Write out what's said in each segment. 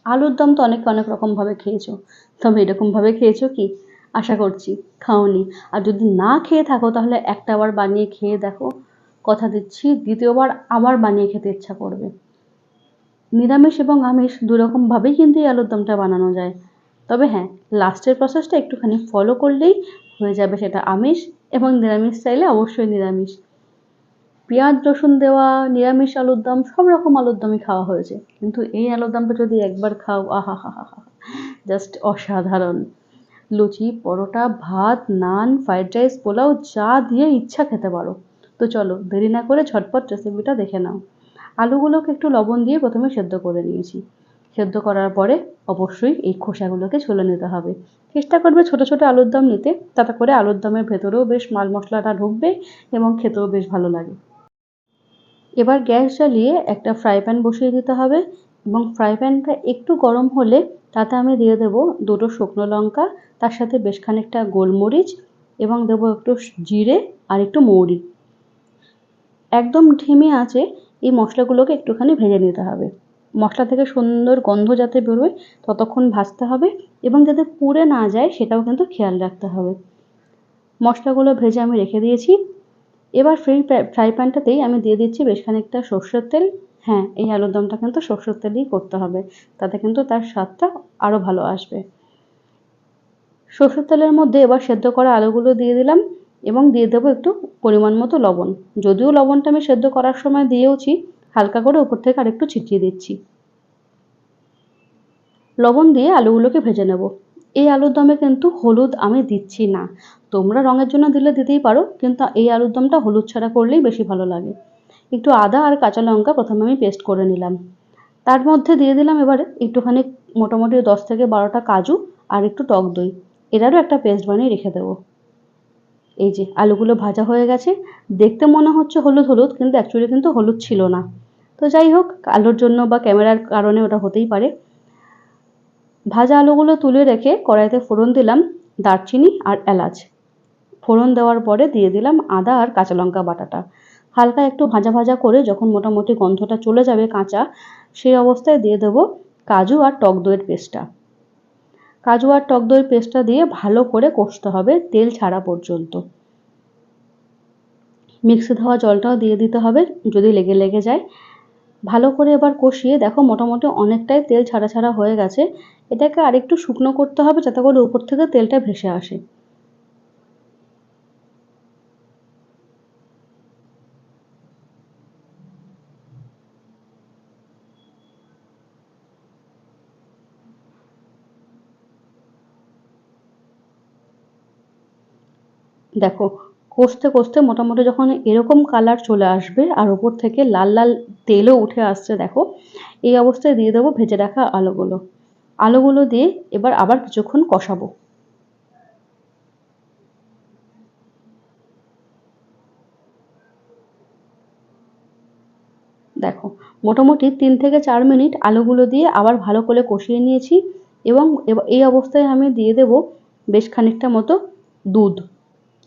আলুর দম তো অনেক অনেক রকমভাবে খেয়েছো, তবে এরকমভাবে খেয়েছো কি? আশা করছি খাওনি। আর যদি না খেয়ে থাকো তাহলে একটাবার বানিয়ে খেয়ে দেখো, কথা দিচ্ছি দ্বিতীয়বার আবার বানিয়ে খেতে ইচ্ছা করবে। নিরামিষ এবং আমিষ দুরকমভাবেই কিন্তু এই আলুর দমটা বানানো যায়। তবে হ্যাঁ, লাস্টের প্রসেসটা একটুখানি ফলো করলেই হয়ে যাবে সেটা আমিষ, এবং নিরামিষ চাইলে অবশ্যই নিরামিষ। পেঁয়াজ রসুন দেওয়া নিরামিষ আলুর দম সব রকম আলুর দমই খাওয়া হয়েছে, কিন্তু এই আলুর দমটা যদি একবার খাও, আহা হা হা হা, জাস্ট অসাধারণ। লুচি, পরোটা, ভাত, নান, ফ্রাইড রাইস, পোলাও যা দিয়ে ইচ্ছা খেতে পারো। তো চলো দেরি না করে ঝটপট রেসিপিটা দেখে নাও। আলুগুলোকে একটু লবণ দিয়ে প্রথমে সেদ্ধ করে নিয়েছি। সেদ্ধ করার পরে অবশ্যই এই খোসাগুলোকে ছুলে নিতে হবে। চেষ্টা করবে ছোট ছোট আলুর দম নিতে, তাতে করে আলুর দমের ভেতরেও বেশ মাল মশলাটা ঢুকবে এবং খেতেও বেশ ভালো লাগে। এবার গ্যাস জ্বালিয়ে একটা ফ্রাই প্যান বসিয়ে দিতে হবে, এবং ফ্রাই প্যানটা একটু গরম হলে তাতে আমি দিয়ে দেবো দুটো শুকনো লঙ্কা, তার সাথে বেশ খানিকটা গোলমরিচ, এবং দেবো একটু জিরে আর একটু মৌরি। একদম ধিমে আঁচে এই মশলাগুলোকে একটুখানি ভেজে নিতে হবে। মশলা থেকে সুন্দর গন্ধ যাতে বেরোয় ততক্ষণ ভাজতে হবে, এবং যাতে পুড়ে না যায় সেটাও কিন্তু খেয়াল রাখতে হবে। মশলাগুলো ভেজে আমি রেখে দিয়েছি। এবার ফ্রাই প্যানটাতেই আমি দিয়ে দিচ্ছি বেশ খানিকটা সর্ষের তেল। হ্যাঁ, এই আলুর দমটা কিন্তু সর্ষের তেলেই করতে হবে, তাতে কিন্তু তার স্বাদটা আরও ভালো আসবে। সর্ষের তেলের মধ্যে এবার সেদ্ধ করা আলুগুলো দিয়ে দিলাম, এবং দিয়ে দেবো একটু পরিমাণ মতো লবণ। যদিও লবণটা আমি সেদ্ধ করার সময় দিয়েওছি, হালকা করে উপর থেকে আরেকটু ছিটিয়ে দিচ্ছি। লবণ দিয়ে আলুগুলোকে ভেজে নেব। এই আলুর দমে কিন্তু হলুদ আমি দিচ্ছি না। তোমরা রঙের জন্য দিলে দিতেই পারো, কিন্তু এই আলুর দমটা হলুদ ছাড়া করলেই বেশি ভালো লাগে। একটু আদা আর কাঁচা লঙ্কা প্রথমে আমি পেস্ট করে নিলাম। তার মধ্যে দিয়ে দিলাম এবারে একটুখানি মোটামুটি 10 থেকে 12টা কাজু আর একটু টক দই। এটারও একটা পেস্ট বানিয়ে রেখে দেবো। এই যে আলুগুলো ভাজা হয়ে গেছে, দেখতে মনে হচ্ছে হলুদ হলুদ, কিন্তু অ্যাকচুয়ালি কিন্তু হলুদ ছিল না। তো যাই হোক, আলুর জন্য বা ক্যামেরার কারণে ওটা হতেই পারে। ভাজা আলুগুলো তুলে রেখে কড়াইতে ফোড়ন দিলাম দারচিনি আর এলাচ। ফোড়ন দেওয়ার পরে দিয়ে দিলাম আদা আর কাঁচা লঙ্কা বাটাটা। হালকা একটু ভাজা ভাজা করে যখন মোটামুটি গন্ধটা চলে যাবে কাঁচা, সেই অবস্থায় দিয়ে দেবো কাজু আর টক দইয়ের পেস্টটা। কাজু আর টক দইয়ের পেস্টটা দিয়ে ভালো করে কষতে হবে তেল ছাড়া পর্যন্ত। মিক্সি ধোয়া জলটাও দিয়ে দিতে হবে যদি লেগে লেগে যায়। ভালো করে এবার কষিয়ে দেখো মোটামুটি অনেকটাই তেল ছাড়া ছাড়া হয়ে গেছে। এটাকে আরেকটু শুকনো করতে হবে যাতে করে উপর থেকে তেলটা ভেসে আসে। দেখো কষতে কষতে মোটামুটি যখন এরকম কালার চলে আসবে আর ওপর থেকে লাল লাল তেলও উঠে আসছে দেখো, এই অবস্থায় দিয়ে দেবো ভেজে রাখা আলুগুলো। আলুগুলো দিয়ে এবার আবার কিছুক্ষণ কষাবো। দেখো মোটামুটি 3 থেকে 4 মিনিট আলুগুলো দিয়ে আবার ভালো করে কষিয়ে নিয়েছি, এবং এই অবস্থায় আমি দিয়ে দেব বেশ খানিকটা মতো দুধ।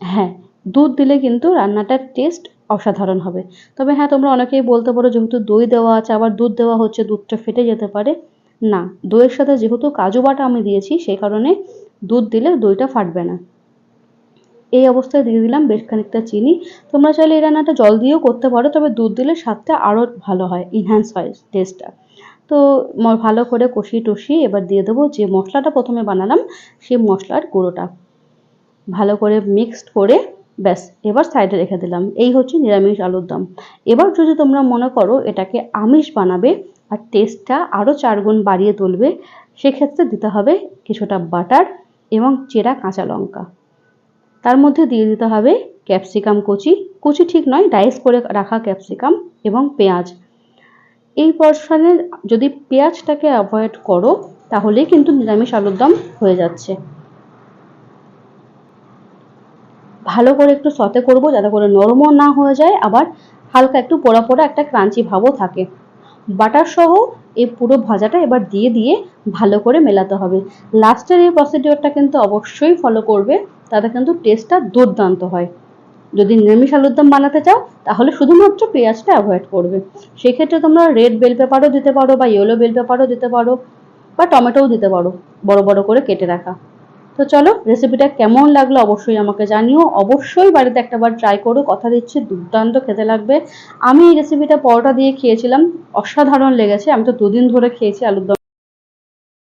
হ্যাঁ, দুধ দিলে কিন্তু রান্নাটার টেস্ট অসাধারণ হবে। তবে হ্যাঁ, তোমরা অনেকেই বলতে পারো যেহেতু দই দেওয়া আছে আবার দুধ দেওয়া হচ্ছে দুধটা ফেটে যেতে পারে। না, দইয়ের সাথে যেহেতু কাজু বাটা আমি দিয়েছি সেই কারণে দুধ দিলে দইটা ফাটবে না। এই অবস্থায় দিয়ে দিলাম বেশ খানিকটা চিনি। তোমরা চাইলে এই রান্নাটা জল দিয়েও করতে পারো, তবে দুধ দিলে স্বাদটা আরও ভালো হয়, ইনহ্যান্স হয় টেস্টটা। তো ভালো করে কষিয়ে টষিয়ে এবার দিয়ে দেবো যে মশলাটা প্রথমে বানালাম সেই মশলার গুঁড়োটা। ভালো করে মিক্সড করে ব্যাস এবার সাইডে রেখে দিলাম। এই হচ্ছে নিরামিষ আলুর দম। এবার যদি তোমরা মনে করো এটাকে আমিষ বানাবে আর টেস্টটা আরও 4 গুণ বাড়িয়ে তুলবে, সেক্ষেত্রে দিতে হবে কিছুটা বাটার এবং চেরা কাঁচা লঙ্কা। তার মধ্যে দিয়ে দিতে হবে ক্যাপসিকাম কুচি, কুচি ঠিক নয় ডাইস করে রাখা ক্যাপসিকাম, এবং পেঁয়াজ। এই পোর্শনে যদি পেঁয়াজটাকে অ্যাভয়েড করো তাহলেই কিন্তু নিরামিষ আলুর দম হয়ে যাচ্ছে। ভালো করে একটু সতে করব যাতে করে নরমও না হয়ে যায়, আবার হালকা একটু পোড়া পোড়া একটা ক্রাঞ্চি ভাবও থাকে। বাটার সহ এই পুরো ভাজাটা এবার দিয়ে দিয়ে ভালো করে মেলাতে হবে। লাস্টের এই প্রসিডিওরটা কিন্তু অবশ্যই ফলো করবে, তাতে কিন্তু টেস্টটা দুর্দান্ত হয়। যদি নিরামিষ আলুর দম বানাতে চাও তাহলে শুধুমাত্র পেঁয়াজটা অ্যাভয়েড করবে। সেক্ষেত্রে তোমরা রেড বেল পেপারও দিতে পারো বা ইয়েলো বেল পেপারও দিতে পারো। বা টমেটোও দিতে পারো বড় বড় করে কেটে রাখা। তো চলো, রেসিপিটা কেমন লাগলো অবশ্যই আমাকে জানিও। অবশ্যই বাড়িতে একটাবার ট্রাই করো, কথা দিচ্ছি দুর্দান্ত খেতে লাগবে। আমি এই রেসিপিটা পরোটা দিয়ে খেয়েছিলাম, অসাধারণ লেগেছে। আমি তো 2 দিন ধরে খেয়েছি আলুর দম।